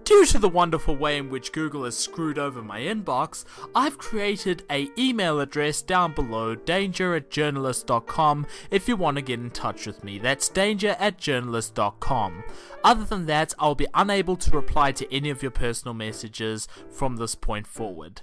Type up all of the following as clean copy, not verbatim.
Due to the wonderful way in which Google has screwed over my inbox, I've created an email address down below, danger@journalist.com, if you want to get in touch with me. That's danger@journalist.com. Other than that, I'll be unable to reply to any of your personal messages from this point forward.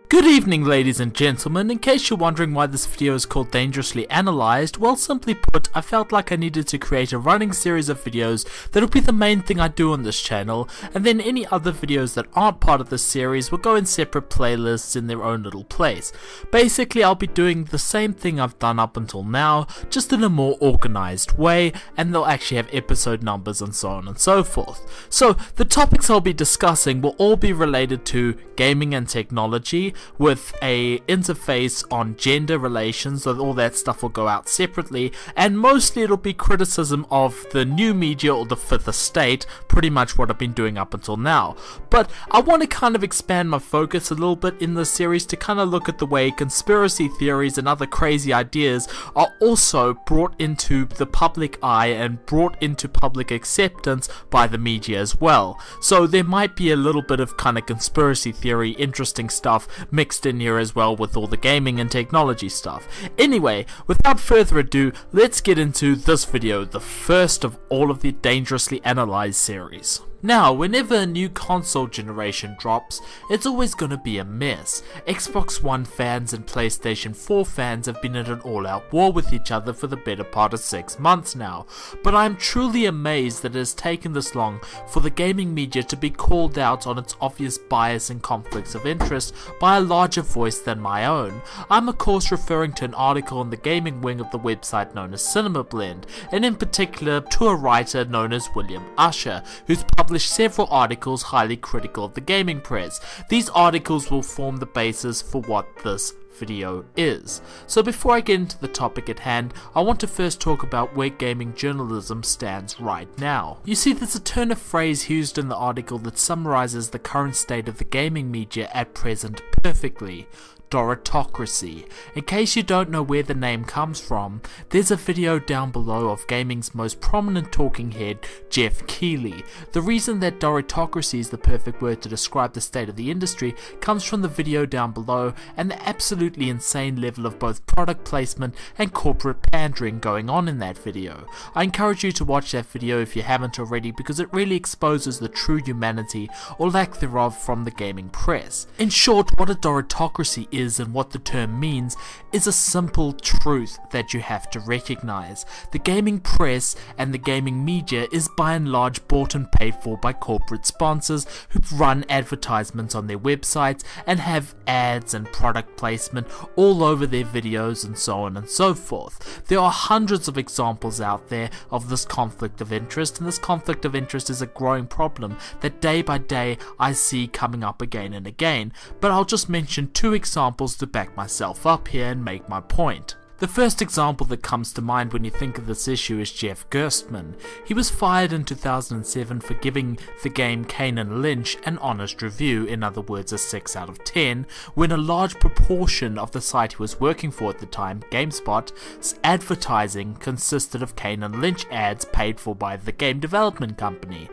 Good evening, ladies and gentlemen. In case you're wondering why this video is called Dangerously Analyzed, well, simply put, I felt like I needed to create a running series of videos that'll be the main thing I do on this channel, and then any other videos that aren't part of this series will go in separate playlists in their own little place. Basically, I'll be doing the same thing I've done up until now, just in a more organized way, and they'll actually have episode numbers and so on and so forth. So, the topics I'll be discussing will all be related to gaming and technology, with a interface on gender relations, so all that stuff will go out separately, and mostly it'll be criticism of the new media or the fifth estate, pretty much what I've been doing up until now. But I want to kind of expand my focus a little bit in this series to kind of look at the way conspiracy theories and other crazy ideas are also brought into the public eye and brought into public acceptance by the media as well. So there might be a little bit of kind of conspiracy theory, interesting stuff mixed in here as well with all the gaming and technology stuff. Anyway, without further ado, let's get into this video, the first of all of the Dangerously Analyzed series. Now, whenever a new console generation drops, it's always gonna be a mess. Xbox One fans and PlayStation 4 fans have been in an all-out war with each other for the better part of 6 months now, but I'm truly amazed that it has taken this long for the gaming media to be called out on its obvious bias and conflicts of interest by a larger voice than my own. I'm of course referring to an article on the gaming wing of the website known as Cinema Blend, and in particular to a writer known as William Usher, who's published several articles highly critical of the gaming press. These articles will form the basis for what this video is. So before I get into the topic at hand, I want to first talk about where gaming journalism stands right now. You see, there's a turn of phrase used in the article that summarizes the current state of the gaming media at present perfectly: Dorotocracy. In case you don't know where the name comes from, there's a video down below of gaming's most prominent talking head, Jeff Keighley. The reason that Dorotocracy is the perfect word to describe the state of the industry comes from the video down below and the absolutely insane level of both product placement and corporate pandering going on in that video. I encourage you to watch that video if you haven't already, because it really exposes the true humanity, or lack thereof, from the gaming press. In short, what a Dorotocracy is and what the term means is a simple truth that you have to recognize. The gaming press and the gaming media is by and large bought and paid for by corporate sponsors who run advertisements on their websites and have ads and product placement all over their videos and so on and so forth. There are hundreds of examples out there of this conflict of interest, and this conflict of interest is a growing problem that day by day I see coming up again and again, but I'll just mention two examples to back myself up here and make my point. The first example that comes to mind when you think of this issue is Jeff Gerstmann. He was fired in 2007 for giving the game Kane and Lynch an honest review, in other words a 6 out of 10, when a large proportion of the site he was working for at the time, GameSpot's advertising consisted of Kane and Lynch ads paid for by the game development company.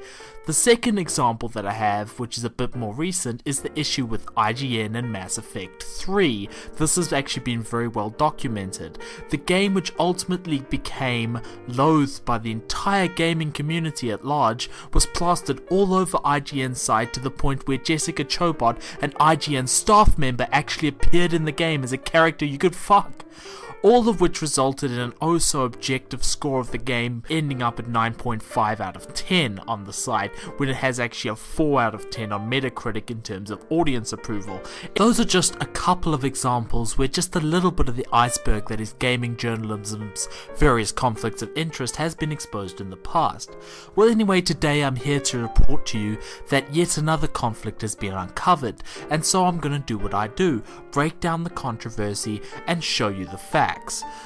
The second example that I have, which is a bit more recent, is the issue with IGN and Mass Effect 3. This has actually been very well documented. The game, which ultimately became loathed by the entire gaming community at large, was plastered all over IGN's site to the point where Jessica Chobot, an IGN staff member, actually appeared in the game as a character you could fuck. All of which resulted in an oh-so-objective score of the game ending up at 9.5 out of 10 on the site, when it has actually a 4 out of 10 on Metacritic in terms of audience approval. Those are just a couple of examples where just a little bit of the iceberg that is gaming journalism's various conflicts of interest has been exposed in the past. Well, anyway, today I'm here to report to you that yet another conflict has been uncovered, and so I'm going to do what I do, break down the controversy and show you the facts.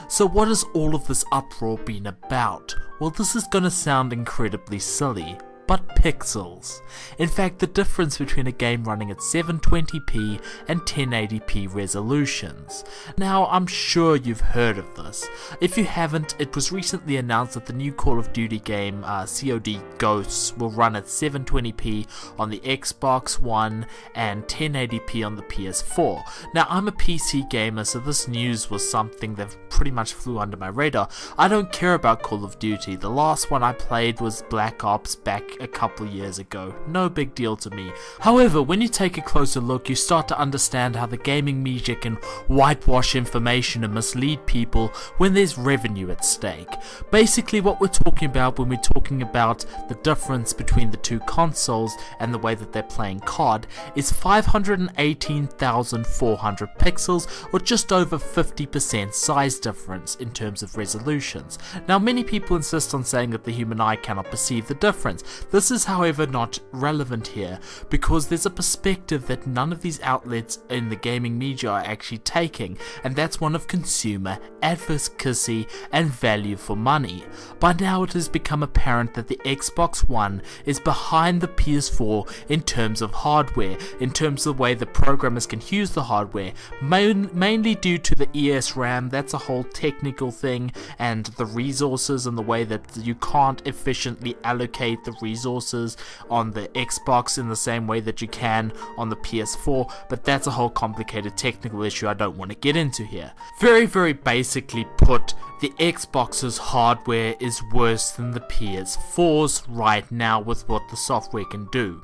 So what has all of this uproar been about? Well, this is going to sound incredibly silly, but pixels. In fact, the difference between a game running at 720p and 1080p resolutions. Now, I'm sure you've heard of this. If you haven't, it was recently announced that the new Call of Duty game, COD Ghosts, will run at 720p on the Xbox One and 1080p on the PS4. Now, I'm a PC gamer, so this news was something that pretty much flew under my radar. I don't care about Call of Duty. The last one I played was Black Ops back a couple years ago. No big deal to me. However, when you take a closer look, you start to understand how the gaming media can whitewash information and mislead people when there's revenue at stake. Basically, what we're talking about when we're talking about the difference between the two consoles and the way that they're playing COD is 518,400 pixels, or just over 50% size difference in terms of resolutions. Now, many people insist on saying that the human eye cannot perceive the difference. This is, however, not relevant here, because there's a perspective that none of these outlets in the gaming media are actually taking, and that's one of consumer advocacy and value for money. By now, it has become apparent that the Xbox One is behind the PS4 in terms of hardware, in terms of the way the programmers can use the hardware, mainly due to the ESRAM. That's a whole technical thing, and the resources and the way that you can't efficiently allocate the resources on the Xbox in the same way that you can on the PS4, but that's a whole complicated technical issue I don't want to get into here. Very basically put, the Xbox's hardware is worse than the PS4's right now with what the software can do.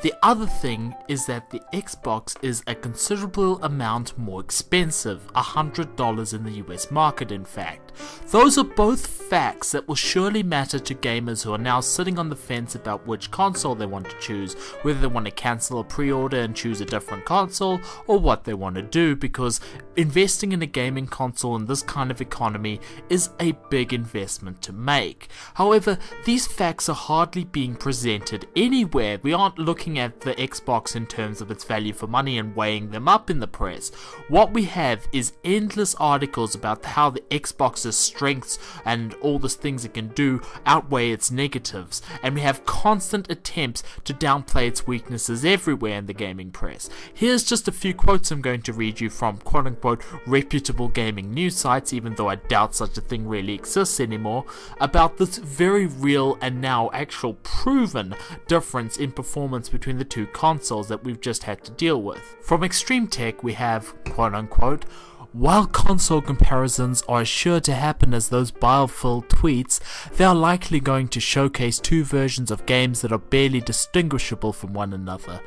The other thing is that the Xbox is a considerable amount more expensive, $100 in the US market in fact. Those are both facts that will surely matter to gamers who are now sitting on the fence about which console they want to choose, whether they want to cancel a pre-order and choose a different console, or what they want to do, because investing in a gaming console in this kind of economy is a big investment to make. However, these facts are hardly being presented anywhere. We aren't looking at the Xbox in terms of its value for money and weighing them up in the press. What we have is endless articles about how the Xbox's strengths and all the things it can do outweigh its negatives, and we have constant attempts to downplay its weaknesses everywhere in the gaming press. Here's just a few quotes I'm going to read you from quote-unquote reputable gaming news sites, even though I doubt such a thing really exists anymore, about this very real and now actual proven difference in performance between the two consoles that we've just had to deal with. From Extreme Tech we have quote-unquote, while console comparisons are as sure to happen as those bile-filled tweets, they are likely going to showcase two versions of games that are barely distinguishable from one another.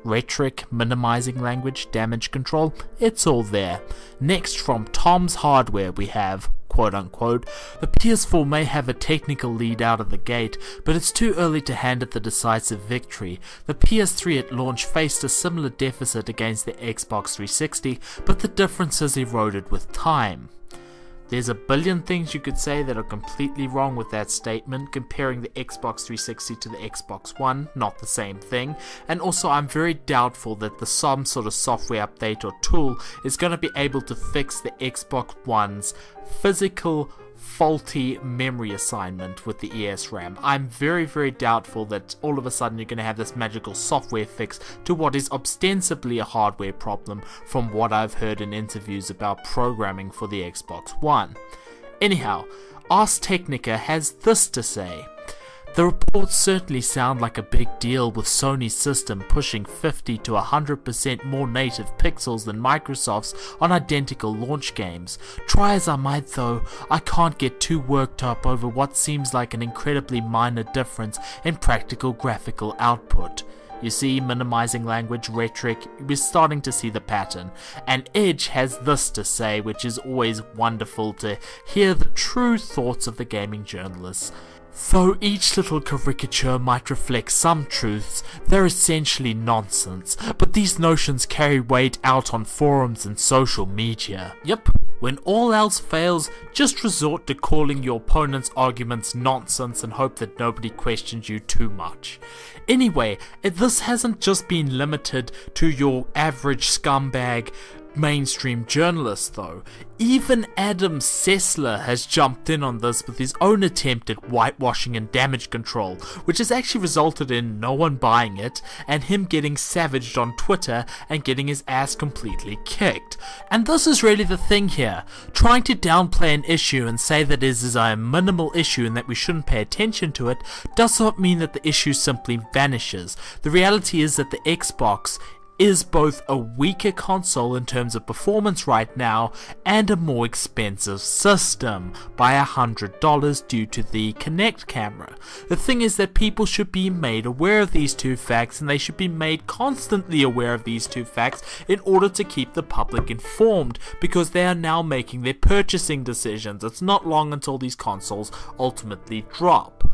Rhetoric, minimizing language, damage control, it's all there. Next, from Tom's Hardware we have quote-unquote, the PS4 may have a technical lead out of the gate, but it's too early to hand it the decisive victory. The PS3 at launch faced a similar deficit against the Xbox 360, but the difference has eroded with time. There's a billion things you could say that are completely wrong with that statement, comparing the Xbox 360 to the Xbox One, not the same thing, and also I'm very doubtful that some sort of software update or tool is going to be able to fix the Xbox One's physical faulty memory assignment with the ESRAM. I'm very doubtful that all of a sudden you're going to have this magical software fix to what is ostensibly a hardware problem, from what I've heard in interviews about programming for the Xbox One. Anyhow, Ars Technica has this to say. The reports certainly sound like a big deal, with Sony's system pushing 50 to 100% more native pixels than Microsoft's on identical launch games. Try as I might though, I can't get too worked up over what seems like an incredibly minor difference in practical graphical output. You see, minimizing language, rhetoric, we're starting to see the pattern. And Edge has this to say, which is always wonderful to hear the true thoughts of the gaming journalists. Though each little caricature might reflect some truths, they're essentially nonsense, but these notions carry weight out on forums and social media. Yep, When all else fails, just resort to calling your opponent's arguments nonsense and hope that nobody questions you too much. Anyway, this hasn't just been limited to your average scumbag mainstream journalist though. Even Adam Sessler has jumped in on this with his own attempt at whitewashing and damage control, which has actually resulted in no one buying it and him getting savaged on Twitter and getting his ass completely kicked. And this is really the thing here. Trying to downplay an issue and say that it is a minimal issue and that we shouldn't pay attention to it does not mean that the issue simply vanishes. The reality is that the Xbox is both a weaker console in terms of performance right now and a more expensive system by $100 due to the Kinect camera. The thing is that people should be made aware of these two facts, and they should be made constantly aware of these two facts in order to keep the public informed, because they are now making their purchasing decisions. It's not long until these consoles ultimately drop.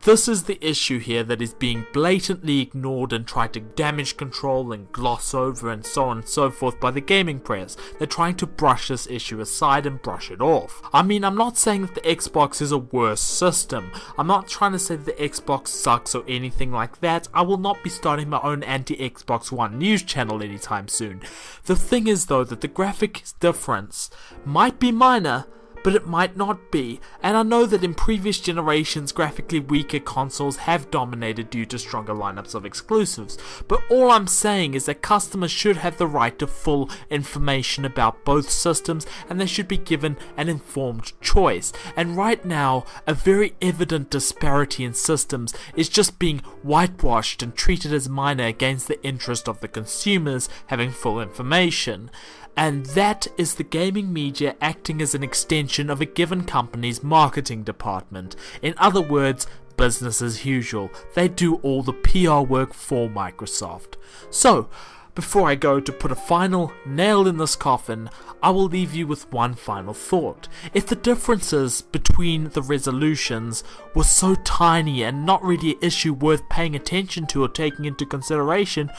This is the issue here that is being blatantly ignored and tried to damage control and gloss over and so on and so forth by the gaming press. They're trying to brush this issue aside and brush it off. I mean, I'm not saying that the Xbox is a worse system. I'm not trying to say that the Xbox sucks or anything like that. I will not be starting my own anti-Xbox One news channel anytime soon. The thing is though that the graphics difference might be minor, but it might not be, and I know that in previous generations graphically weaker consoles have dominated due to stronger lineups of exclusives, but all I'm saying is that customers should have the right to full information about both systems, and they should be given an informed choice. And right now, a very evident disparity in systems is just being whitewashed and treated as minor against the interest of the consumers having full information. And that is the gaming media acting as an extension of a given company's marketing department. In other words, business as usual. They do all the PR work for Microsoft. So, before I go to put a final nail in this coffin, I will leave you with one final thought. If the differences between the resolutions were so tiny and not really an issue worth paying attention to or taking into consideration,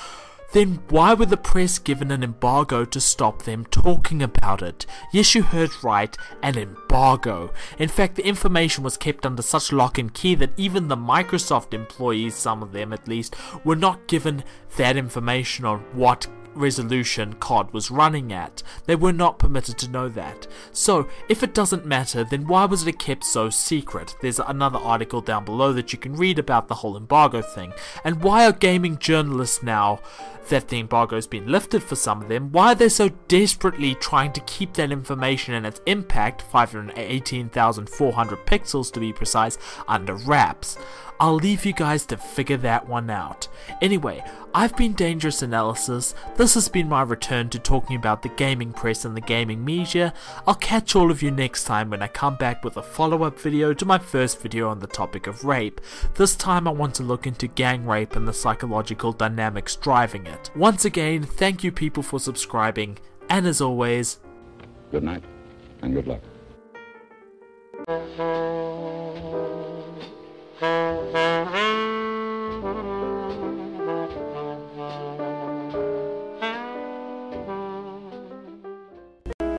then why were the press given an embargo to stop them talking about it? Yes, you heard right, an embargo. In fact, the information was kept under such lock and key that even the Microsoft employees, some of them at least, were not given that information on what resolution COD was running at. They were not permitted to know that. So, if it doesn't matter, then why was it kept so secret? There's another article down below that you can read about the whole embargo thing. And why are gaming journalists now, that the embargo has been lifted for some of them, why are they so desperately trying to keep that information and its impact, 518,400 pixels to be precise, under wraps? I'll leave you guys to figure that one out. Anyway, I've been Dangerous Analysis. This has been my return to talking about the gaming press and the gaming media. I'll catch all of you next time when I come back with a follow-up video to my first video on the topic of rape. This time I want to look into gang rape and the psychological dynamics driving it. Once again, thank you people for subscribing, and as always, good night and good luck.